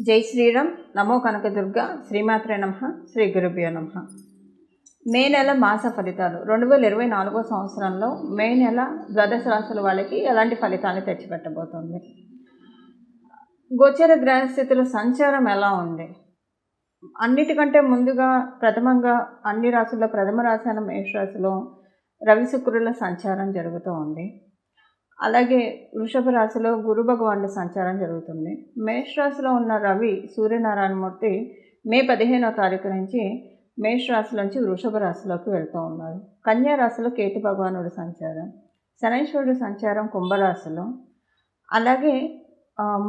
జై శ్రీరామ్. నమో కనకదుర్గ. శ్రీమాత్రే నమః. శ్రీ గురుభ్యో నమః. మే నెల మాస ఫలితాలు 2024 సంవత్సరంలో మే నెల ద్వాదశ రాశుల వాళ్ళకి ఎలాంటి ఫలితాన్ని తెచ్చిపెట్టబోతుంది? గోచర గ్రహస్థితుల సంచారం ఎలా ఉంది? అన్నిటికంటే ముందుగా ప్రథమంగా అన్ని రాశుల్లో ప్రథమ రాశి అయిన మేషరాశిలో రవి శుక్రుల సంచారం జరుగుతూ ఉంది. అలాగే వృషభ రాశిలో గురు భగవానుడి సంచారం జరుగుతుంది. మేషరాశిలో ఉన్న రవి సూర్యనారాయణమూర్తి మే 15వ తారీఖు నుంచి మేషరాశి నుంచి వృషభ రాశిలోకి వెళ్తూ ఉన్నారు. కన్యా రాశిలో కేతు భగవానుడి సంచారం, శనైశ్వరుడి సంచారం కుంభరాశిలో, అలాగే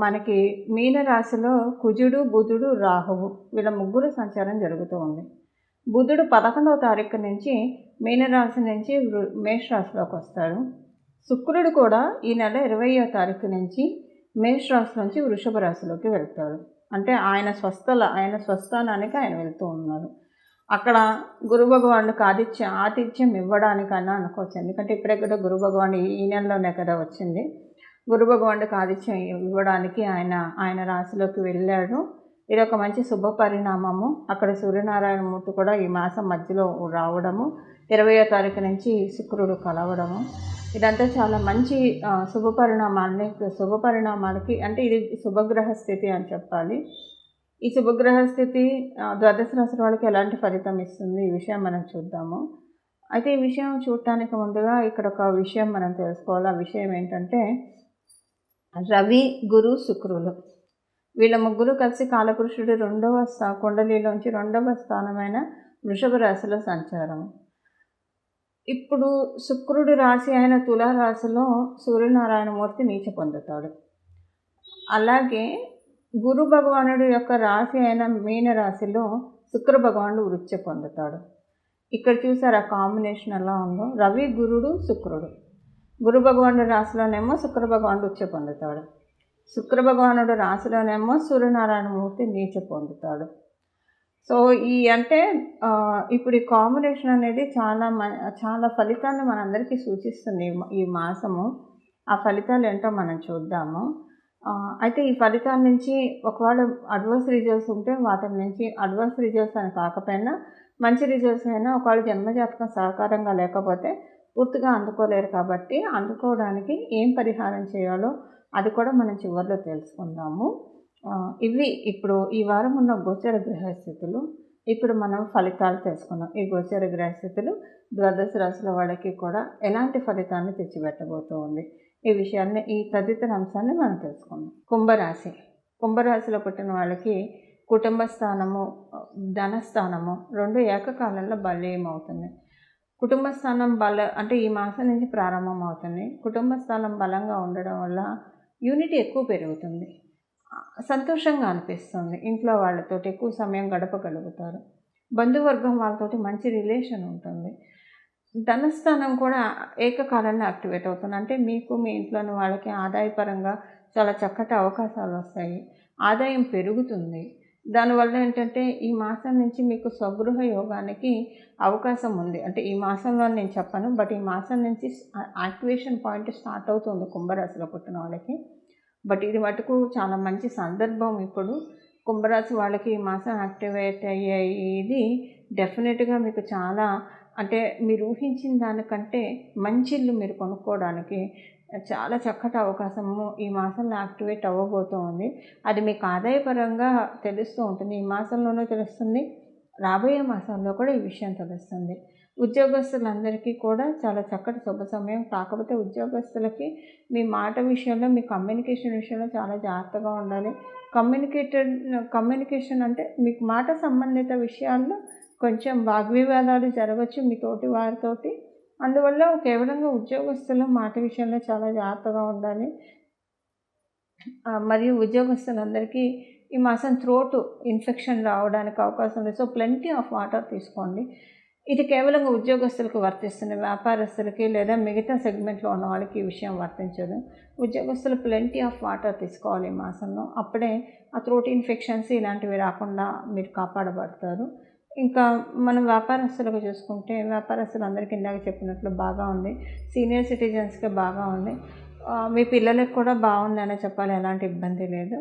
మనకి మీనరాశిలో కుజుడు బుధుడు రాహువు వీళ్ళ ముగ్గురు సంచారం జరుగుతూ ఉంది. బుధుడు 11వ తారీఖు నుంచి మీనరాశి నుంచి మేషరాశిలోకి వస్తాడు. శుక్రుడు కూడా ఈ నెల 20వ తారీఖు నుంచి మేషరాశి నుంచి వృషభ రాశిలోకి వెళ్తాడు. అంటే ఆయన స్వస్థానానికి ఆయన వెళ్తూ ఉన్నారు. అక్కడ గురు భగవానుడికి ఆతిథ్యం ఇవ్వడానికన్నా అనుకోవచ్చు. ఎందుకంటే ఇప్పుడే కదా గురు భగవానుడు ఈ నెలలోనే కదా వచ్చింది. గురు భగవానుడికి ఆతిథ్యం ఇవ్వడానికి ఆయన రాశిలోకి వెళ్ళాడు. ఇది ఒక మంచి శుభ పరిణామము. అక్కడ సూర్యనారాయణమూర్తి కూడా ఈ మాసం మధ్యలో రావడము, 20వ తారీఖు నుంచి శుక్రుడు కలవడము, ఇదంతా చాలా మంచి శుభ పరిణామాలకి అంటే ఇది శుభగ్రహ స్థితి అని చెప్పాలి. ఈ శుభగ్రహ స్థితి ద్వాదశ రాశి వాళ్ళకి ఎలాంటి ఫలితం ఇస్తుంది ఈ విషయం మనం చూద్దాము. అయితే ఈ విషయం చూడటానికి ముందుగా ఇక్కడ ఒక విషయం మనం తెలుసుకోవాలి. ఆ విషయం ఏంటంటే రవి గురు శుక్రులు వీళ్ళ ముగ్గురు కలిసి కాలపురుషుడు కుండలిలోంచి 2వ స్థానమైన వృషభ రాశిలో సంచారం. ఇప్పుడు శుక్రుడి రాశి అయిన తులారాశిలో సూర్యనారాయణమూర్తి నీచ పొందుతాడు. అలాగే గురు భగవానుడి యొక్క రాశి అయిన మీనరాశిలో శుక్ర భగవానుడు వృత్తి పొందుతాడు. ఇక్కడ చూసారు ఆ కాంబినేషన్ ఎలా ఉందో. రవి గురుడు శుక్రుడు. గురు భగవానుడి రాశిలోనేమో శుక్ర భగవానుడు ఉచ్చ పొందుతాడు. శుక్ర భగవానుడు రాశిలోనేమో సూర్యనారాయణమూర్తి నీచ పొందుతాడు. సో ఇప్పుడు ఈ కాంబినేషన్ అనేది చాలా ఫలితాన్ని మనందరికీ సూచిస్తుంది ఈ మాసము. ఆ ఫలితాలు ఏంటో మనం చూద్దాము. అయితే ఈ ఫలితాల నుంచి ఒకవేళ అడ్వర్స్ రిజల్ట్స్ ఉంటే వాటి నుంచి అడ్వర్స్ రిజల్ట్స్ అని కాకపోయినా మంచి రిజల్ట్స్ అయినా ఒకవేళ జన్మజాతకం సహకారంగా లేకపోతే పూర్తిగా అందుకోలేరు. కాబట్టి అందుకోవడానికి ఏం పరిహారం చేయాలో అది కూడా మనం చివరిలో తెలుసుకుందాము. ఇవి ఇప్పుడు ఈ వారం ఉన్న గోచర గ్రహస్థితులు. ఇప్పుడు మనం ఫలితాలు తెలుసుకున్నాం. ఈ గోచర గ్రహస్థితులు ద్వాదశ రాశుల వాళ్ళకి కూడా ఎలాంటి ఫలితాన్ని తెచ్చిపెట్టబోతూ ఉంది ఈ విషయాన్ని ఈ తదితర అంశాన్ని మనం తెలుసుకుందాం. కుంభరాశిలో పుట్టిన వాళ్ళకి కుటుంబ స్థానము ధనస్థానము రెండు ఏకకాలంలో బలీయం అవుతుంది. కుటుంబ స్థానం అంటే ఈ మాసం నుంచి ప్రారంభం అవుతుంది. కుటుంబ స్థానం బలంగా ఉండడం వల్ల యూనిటీ ఎక్కువ పెరుగుతుంది. సంతోషంగా అనిపిస్తుంది. ఇంట్లో వాళ్ళతోటి ఎక్కువ సమయం గడపగలుగుతారు. బంధువర్గం వాళ్ళతోటి మంచి రిలేషన్ ఉంటుంది. ధనస్థానం కూడా ఏకకాలంలో యాక్టివేట్ అవుతుంది. అంటే మీకు మీ ఇంట్లోని వాళ్ళకి ఆదాయపరంగా చాలా చక్కటి అవకాశాలు వస్తాయి. ఆదాయం పెరుగుతుంది. దానివల్ల ఏంటంటే ఈ మాసం నుంచి మీకు స్వగృహ యోగానికి అవకాశం ఉంది. అంటే ఈ మాసంలో నేను చెప్పను, బట్ ఈ మాసం నుంచి యాక్టివేషన్ పాయింట్ స్టార్ట్ అవుతుంది కుంభరాశిలో పుట్టిన వాళ్ళకి. బట్ ఇది మటుకు చాలా మంచి సందర్భం. ఇప్పుడు కుంభరాశి వాళ్ళకి ఈ మాసం యాక్టివేట్ అయ్యేది డెఫినెట్గా మీకు చాలా అంటే మీరు ఊహించిన దానికంటే మంచి ఇల్లు మీరు కొనుక్కోవడానికి చాలా చక్కటి అవకాశము ఈ మాసంలో యాక్టివేట్ అవ్వబోతూ ఉంది. అది మీకు ఆదాయపరంగా తెలుస్తూ ఉంటుంది. ఈ మాసంలోనూ తెలుస్తుంది, రాబోయే మాసాల్లో కూడా ఈ విషయం తెలుస్తుంది. ఉద్యోగస్తులందరికీ కూడా చాలా చక్కటి శుభ సమయం. కాకపోతే ఉద్యోగస్తులకి మీ మాట విషయంలో మీ కమ్యూనికేషన్ విషయంలో చాలా జాగ్రత్తగా ఉండాలి. కమ్యూనికేషన్ అంటే మీకు మాట సంబంధిత విషయాల్లో కొంచెం వాగ్వివాదాలు జరగవచ్చు మీ తోటి వారితోటి. అందువల్ల కేవలంగా ఉద్యోగస్తుల మాట విషయంలో చాలా జాగ్రత్తగా ఉండాలి. మరియు ఉద్యోగస్తులందరికీ ఈ మాసం థ్రోట్ ఇన్ఫెక్షన్ రావడానికి అవకాశం ఉంది. సో ప్లెంటీ ఆఫ్ వాటర్ తీసుకోండి. ఇది కేవలంగా ఉద్యోగస్తులకు వర్తిస్తుంది. వ్యాపారస్తులకి లేదా మిగతా సెగ్మెంట్లో ఉన్న వాళ్ళకి ఈ విషయం వర్తించదు. ఉద్యోగస్తులు ప్లెంటీ ఆఫ్ వాటర్ తీసుకోవాలి ఈ మాసంలో. అప్పుడే ఆ థ్రోట్ ఇన్ఫెక్షన్స్ ఇలాంటివి రాకుండా మీరు కాపాడబడతారు. ఇంకా మనం వ్యాపారస్తులకు చూసుకుంటే వ్యాపారస్తులందరికీ ఇందాక చెప్పినట్లు బాగా ఉంది. సీనియర్ సిటిజన్స్కి బాగా ఉంది. మీ పిల్లలకు కూడా బాగుందనే చెప్పాలి, ఎలాంటి ఇబ్బంది లేదు.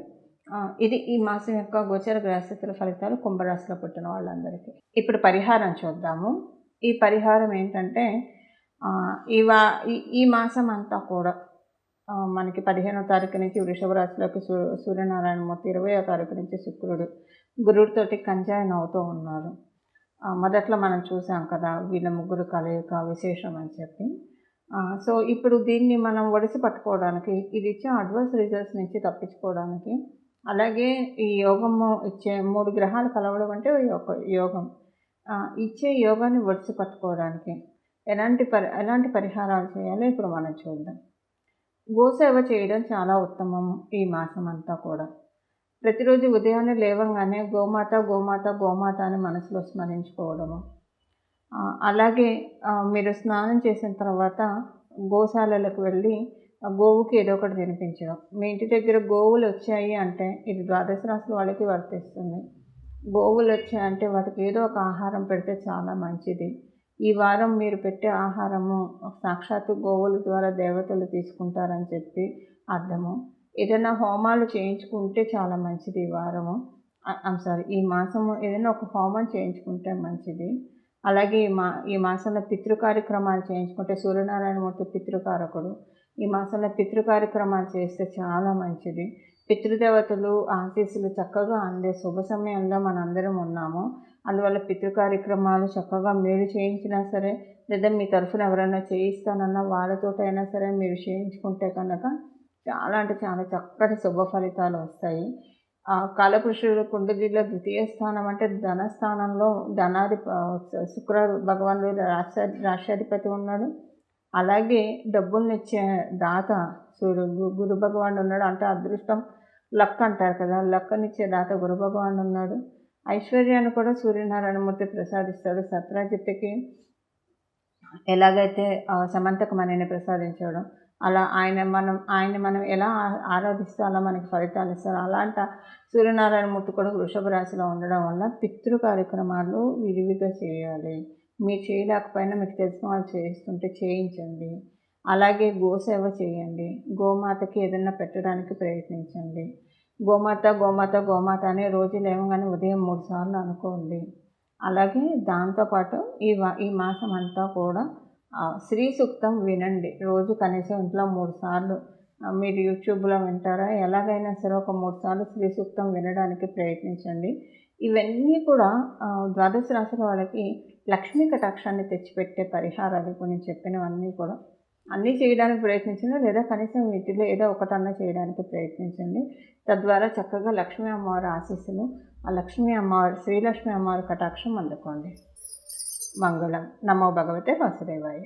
ఇది ఈ మాసం యొక్క గోచర గ్రహస్థితుల ఫలితాలు కుంభరాశిలో పుట్టిన వాళ్ళందరికీ. ఇప్పుడు పరిహారం చూద్దాము. ఈ పరిహారం ఏంటంటే ఈ మాసం అంతా కూడా మనకి 15వ తారీఖు నుంచి వృషభ రాశిలోకి సూర్యనారాయణమూర్తి, 20వ తారీఖు నుంచి శుక్రుడు గురుడితోటి కంజాయిన్ అవుతూ ఉన్నారు. మొదట్లో మనం చూసాం కదా, వీళ్ళ ముగ్గురు కలయిక విశేషం అని చెప్పి. సో ఇప్పుడు దీన్ని మనం ఒడిసి పట్టుకోవడానికి, ఇది ఇచ్చే అడ్వర్స్ రిజల్ట్స్ నుంచి తప్పించుకోవడానికి, అలాగే ఈ యోగము ఇచ్చే 3 గ్రహాలు కలవడం అంటే ఒక యోగం. ఇచ్చే యోగాన్ని ఒడిసి పట్టుకోవడానికి ఎలాంటి పరిహారాలు చేయాలో ఇప్పుడు మనం చూద్దాం. గోసేవ చేయడం చాలా ఉత్తమం ఈ మాసం అంతా కూడా. ప్రతిరోజు ఉదయాన్నే లేవంగానే గోమాత గోమాత గోమాత అని మనసులో స్మరించుకోవడము. అలాగే మీరు స్నానం చేసిన తర్వాత గోశాలలకు వెళ్ళి గోవుకి ఏదో ఒకటి తినిపించడం. మీ ఇంటి దగ్గర గోవులు వచ్చాయి అంటే ఇది ద్వాదశ రాశుల వాళ్ళకి వర్తిస్తుంది. గోవులు వచ్చాయంటే వాటికి ఏదో ఒక ఆహారం పెడితే చాలా మంచిది. ఈ వారం మీరు పెట్టే ఆహారము సాక్షాత్తు గోవుల ద్వారా దేవతలు తీసుకుంటారని చెప్పి అర్థము. ఏదైనా హోమాలు చేయించుకుంటే చాలా మంచిది ఈ వారము. ఈ మాసము ఏదైనా ఒక హోమం చేయించుకుంటే మంచిది. అలాగే ఈ మాసంలో పితృ కార్యక్రమాలు చేయించుకుంటే, సూర్యనారాయణమూర్తి పితృకారకుడు, ఈ మాసంలో పితృ కార్యక్రమాలు చేస్తే చాలా మంచిది. పితృదేవతలు ఆశీస్సులు చక్కగా అందే శుభ సమయంలో మనందరం ఉన్నాము. అందువల్ల పితృ కార్యక్రమాలు చక్కగా మీరు చేయించినా సరే, లేదా మీ తరఫున ఎవరైనా చేయిస్తానన్నా వాళ్ళతోటైనా సరే మీరు చేయించుకుంటే కనుక చాలా అంటే చాలా చక్కటి శుభ ఫలితాలు వస్తాయి. కాలపురుషుడు కుండలిలో ద్వితీయ స్థానం అంటే ధనస్థానంలో శుక్ర భగవానుడు రాష్ట్రాధిపతి ఉన్నాడు. అలాగే డబ్బులనిచ్చే దాత గురు భగవానుడు ఉన్నాడు. అంటే అదృష్టం లక్ అంటారు కదా, లక్కనిచ్చే దాత గురు భగవానుడు ఉన్నాడు. ఐశ్వర్యాన్ని కూడా సూర్యనారాయణమూర్తి ప్రసాదిస్తాడు. సత్రాజిత్తుకి ఎలాగైతే సమంతకమణిని ప్రసాదించాడో అలా ఆయన మనం ఎలా ఆరాధిస్తే అలా మనకి ఫలితాలు ఇస్తారు. అలాంటి సూర్యనారాయణమూర్తి కూడా వృషభ రాశిలో ఉండడం వల్ల పితృ కార్యక్రమాలు విరివిగా చేయాలి. మీరు చేయలేకపోయినా మీకు తెలిసిన వాళ్ళు చేస్తుంటే చేయించండి. అలాగే గోసేవ చేయండి. గోమాతకి ఏదైనా పెట్టడానికి ప్రయత్నించండి. గోమాత గోమాత గోమాత అనే రోజు లేవగానే ఉదయం 3 సార్లు అనుకోండి. అలాగే దాంతోపాటు ఈ మాసం అంతా కూడా శ్రీ సూక్తం వినండి. రోజు కనీసం ఇంట్లో 3 సార్లు. మీరు యూట్యూబ్లో వింటారా, ఎలాగైనా సరే ఒక 3 సార్లు శ్రీ సూక్తం వినడానికి ప్రయత్నించండి. ఇవన్నీ కూడా ద్వాదశ రాశుల వాళ్ళకి లక్ష్మీ కటాక్షాన్ని తెచ్చిపెట్టే పరిహారాలు. ఇప్పుడు నేను చెప్పినవన్నీ కూడా అన్నీ చేయడానికి ప్రయత్నించండి, లేదా కనీసం వీటిలో ఏదో ఒకటన్నా చేయడానికి ప్రయత్నించండి. తద్వారా చక్కగా లక్ష్మీ అమ్మవారి ఆశీస్సులు, ఆ లక్ష్మీ అమ్మవారి శ్రీలక్ష్మీ అమ్మవారి కటాక్షం అందుకోండి. మంగళం. నమో భగవతే వాసుదేవాయ.